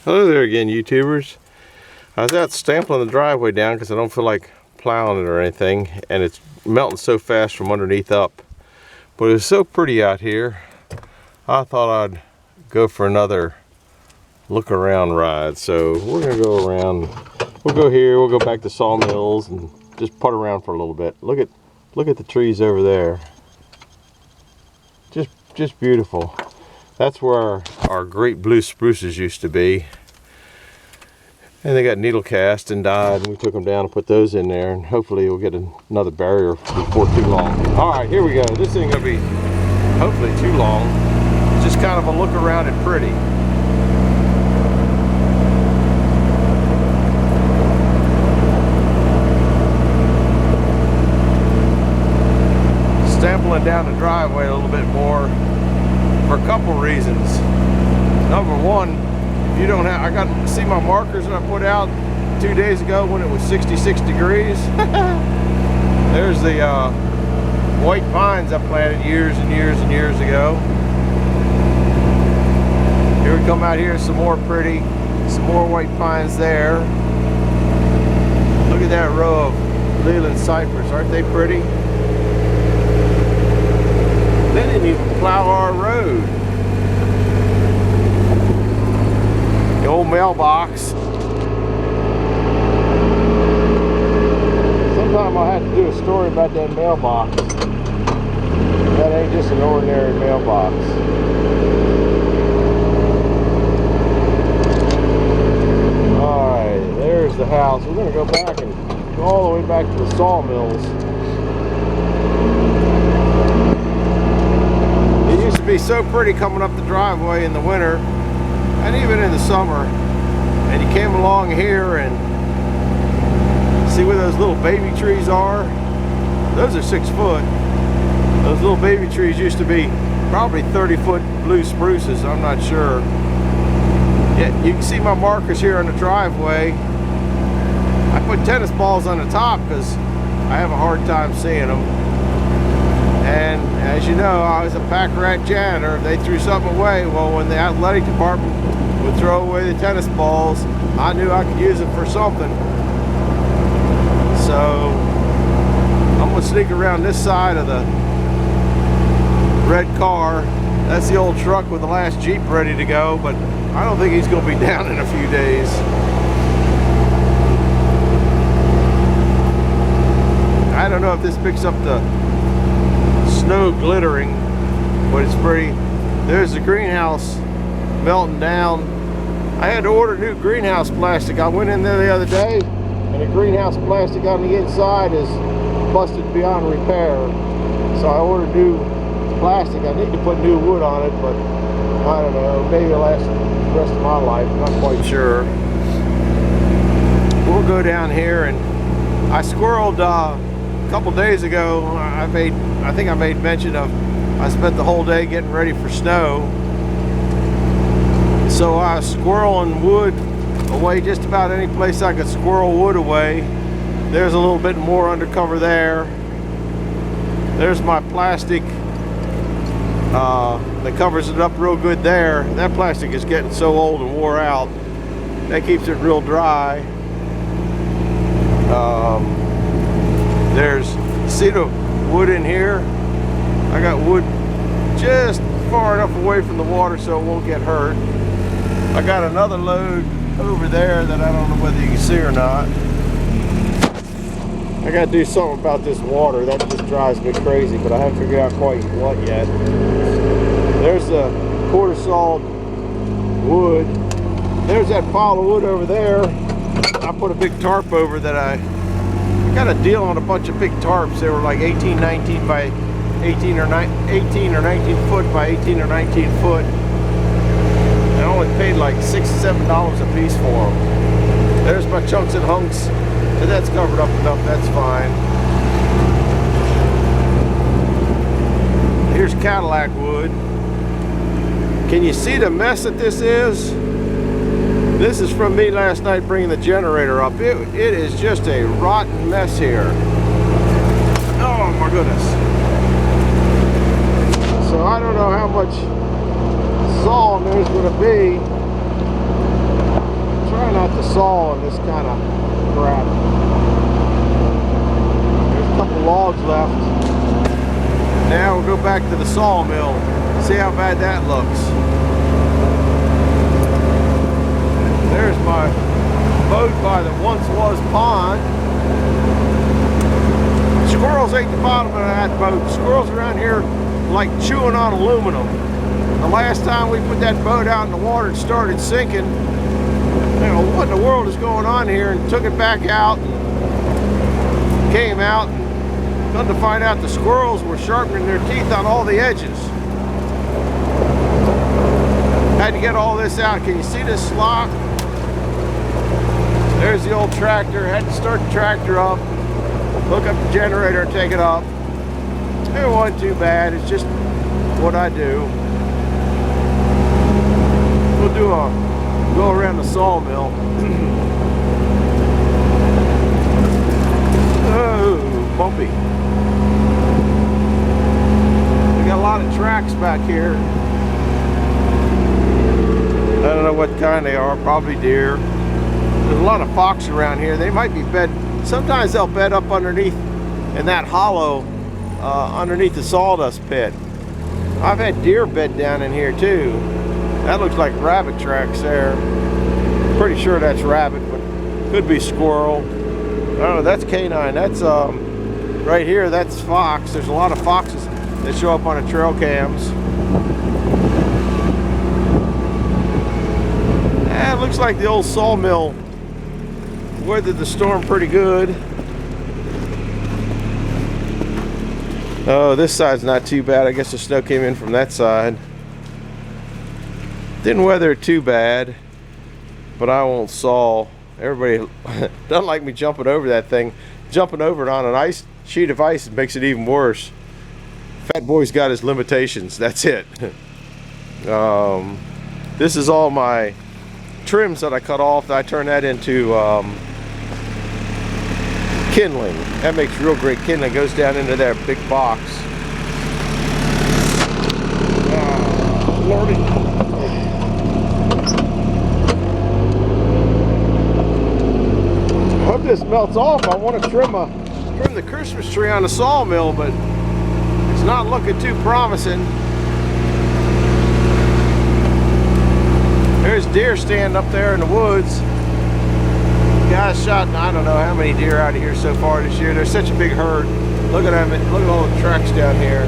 Hello there again, YouTubers. I was out stamping the driveway down because I don't feel like plowing it or anything, and it's melting so fast from underneath up. But it was so pretty out here, I thought I'd go for another look around ride. So we're gonna go around. We'll go here. We'll go back to Sawmills and just putt around for a little bit. Look at the trees over there. Just beautiful. That's where our great blue spruces used to be. And they got needle cast and died, and we took them down and put those in there, and hopefully we'll get another barrier before too long. All right, here we go. This ain't gonna be hopefully too long. It's just kind of a look around at pretty. Stampling down the driveway a little bit more for a couple reasons. Number one, if you don't have, I got see my markers that I put out 2 days ago when it was 66 degrees. There's the white pines I planted years and years and years ago. Here we come out here, some more pretty, some more white pines there. Look at that row of Leland cypress, aren't they pretty? They didn't even plow our road. The old mailbox. Sometime I have to do a story about that mailbox. That ain't just an ordinary mailbox. Alright, there's the house. We're going to go back and go all the way back to the Sawmills. It used to be so pretty coming up the driveway in the winter and even in the summer, and you came along here and see where those little baby trees are. Those are 6 foot. Those little baby trees used to be probably 30-foot blue spruces. I'm not sure. Yeah, you can see my markers here on the driveway. I put tennis balls on the top because I have a hard time seeing them. And as you know, I was a pack rat janitor. If they threw something away, well, when the athletic department would throw away the tennis balls, I knew I could use them for something. So I'm gonna sneak around this side of the red car. That's the old truck with the last Jeep ready to go, but I don't think he's gonna be down in a few days. I don't know if this picks up the snow glittering, but it's pretty. There's the greenhouse melting down. I had to order new greenhouse plastic. I went in there the other day, and the greenhouse plastic on the inside is busted beyond repair. So I ordered new plastic. I need to put new wood on it, but I don't know. Maybe it'll last the rest of my life. I'm not quite sure. We'll go down here, and I squirreled a couple days ago. I think I made mention of I spent the whole day getting ready for snow, so I was squirreling wood away just about any place I could squirrel wood away. There's a little bit more undercover there. There's my plastic that covers it up real good there. That plastic is getting so old and wore out. That keeps it real dry. There's cedar wood in here. I got wood just far enough away from the water so it won't get hurt. I got another load over there that I don't know whether you can see or not. I gotta do something about this water. That just drives me crazy, but I haven't figured out quite what yet. There's the quarter sawed wood. There's that pile of wood over there. I put a big tarp over that. I got a deal on a bunch of big tarps. They were like 18, 19 by 18 or 19 foot by 18 or 19 foot. I only paid like $6 or $7 a piece for them. There's my chunks and hunks, and that's covered up enough. That's fine. Here's Cadillac wood. Can you see the mess that this is? This is from me last night bringing the generator up. It is just a rotten mess here. Oh my goodness. So I don't know how much saw there's going to be. Try not to saw on this kind of crap. There's a couple logs left. Now we'll go back to the sawmill. See how bad that looks. There's my boat by the once was pond. Squirrels ate the bottom of that boat. Squirrels around here like chewing on aluminum. The last time we put that boat out in the water, it started sinking. You know, what in the world is going on here? And took it back out and came out. And come to find out the squirrels were sharpening their teeth on all the edges. Had to get all this out. Can you see this slot? There's the old tractor. Had to start the tractor up, hook up the generator and take it up. It wasn't too bad. It's just what I do. We'll do go around the sawmill. Oh, bumpy. We got a lot of tracks back here. I don't know what kind they are, probably deer. There's a lot of fox around here. They might be bed, sometimes they'll bed up underneath in that hollow underneath the sawdust pit. I've had deer bed down in here too. That looks like rabbit tracks there. Pretty sure that's rabbit, but could be squirrel. I don't know, that's canine. That's right here, that's fox. There's a lot of foxes that show up on the trail cams. It looks like the old sawmill weathered the storm pretty good. Oh, this side's not too bad. I guess the snow came in from that side. Didn't weather it too bad, but I won't saw. Everybody doesn't like me jumping over that thing. Jumping over it on an sheet of ice makes it even worse. Fat boy's got his limitations. That's it. This is all my trims that I cut off. I turn that into kindling. That makes real great kindling. Goes down into that big box. Lordy. I hope this melts off. I want to trim the Christmas tree on the sawmill, but it's not looking too promising. There's deer standing up there in the woods. Guys shot, I don't know how many deer out of here so far this year. There's such a big herd. Look at them. Look at all the tracks down here.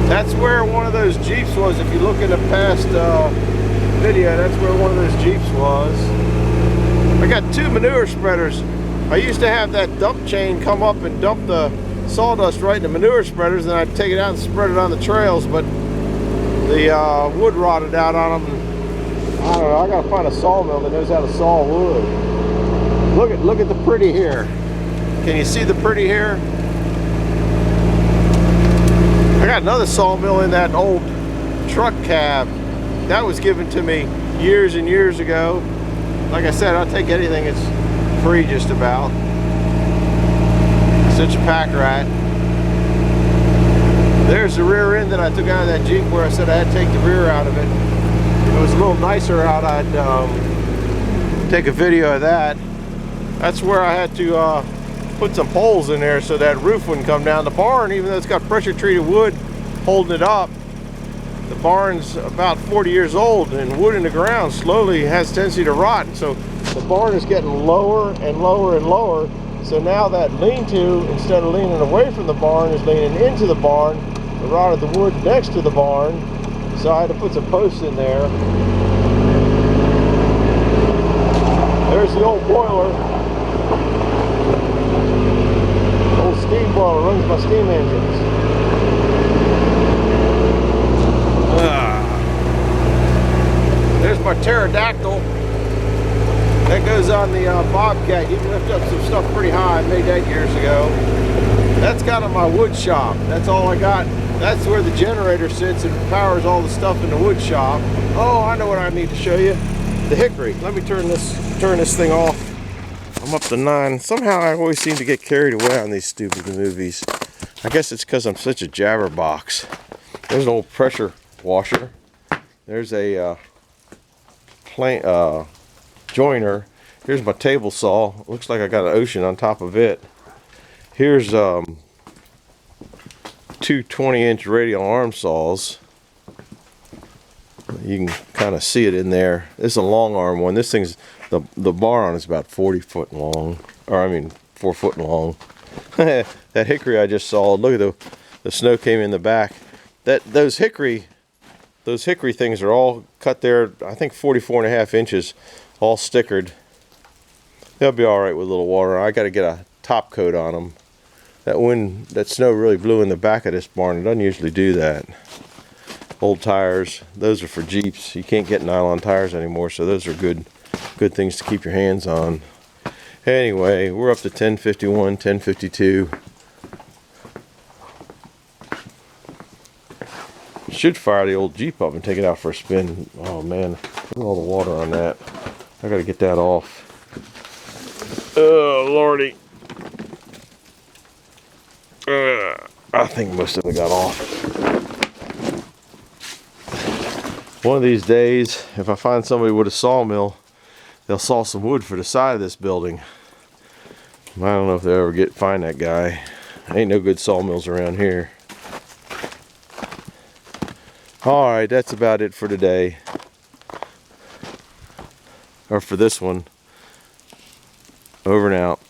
That's where one of those Jeeps was. If you look in the past video, that's where one of those Jeeps was. I got 2 manure spreaders. I used to have that dump chain come up and dump the sawdust right in the manure spreaders, and I'd take it out and spread it on the trails, but the wood rotted out on them. I don't know, I gotta find a sawmill that knows how to saw wood. Look at the pretty here. Can you see the pretty here? I got another sawmill in that old truck cab. That was given to me years and years ago. Like I said, I'll take anything that's free just about. Such a pack rat. There's the rear end that I took out of that Jeep where I said I had to take the rear out of it. If it was a little nicer out, I'd take a video of that. That's where I had to put some poles in there so that roof wouldn't come down. The barn, even though it's got pressure treated wood holding it up, the barn's about 40 years old, and wood in the ground slowly has a tendency to rot. So the barn is getting lower and lower and lower. So now that lean-to, instead of leaning away from the barn, is leaning into the barn. It rotted the wood next to the barn, so I had to put some posts in there. There's the old boiler. The old steam boiler runs my steam engines. There's my pterodactyl. That goes on the Bobcat. You can lift up some stuff pretty high. I made that years ago. That's kind of my wood shop. That's all I got. That's where the generator sits and powers all the stuff in the wood shop. Oh, I know what I need to show you. The Hickory. Let me turn this thing off. I'm up to 9. Somehow I always seem to get carried away on these stupid movies. I guess it's because I'm such a jabberbox. There's an old pressure washer. There's a joiner. Here's my table saw. Looks like I got an ocean on top of it. Here's two 20-inch radial arm saws. You can kind of see it in there. This is a long arm one. This thing's the bar on is about 40 foot long, or I mean 4 foot long. That hickory I just sawed. Look at the snow came in the back. Those hickory things are all cut there. I think 44.5 inches, all stickered. They'll be all right with a little water. I got to get a top coat on them. That snow really blew in the back of this barn. It doesn't usually do that. Old tires, those are for Jeeps. You can't get nylon tires anymore, so those are good things to keep your hands on. Anyway, we're up to 1051, 1052. Should fire the old Jeep up and take it out for a spin. Oh man, look at all the water on that. I gotta get that off. Oh lordy. I think most of it got off. One of these days, if I find somebody with a sawmill, they'll saw some wood for the side of this building. I don't know if they'll ever find that guy. Ain't no good sawmills around here. Alright, that's about it for today. Or for this one. Over and out.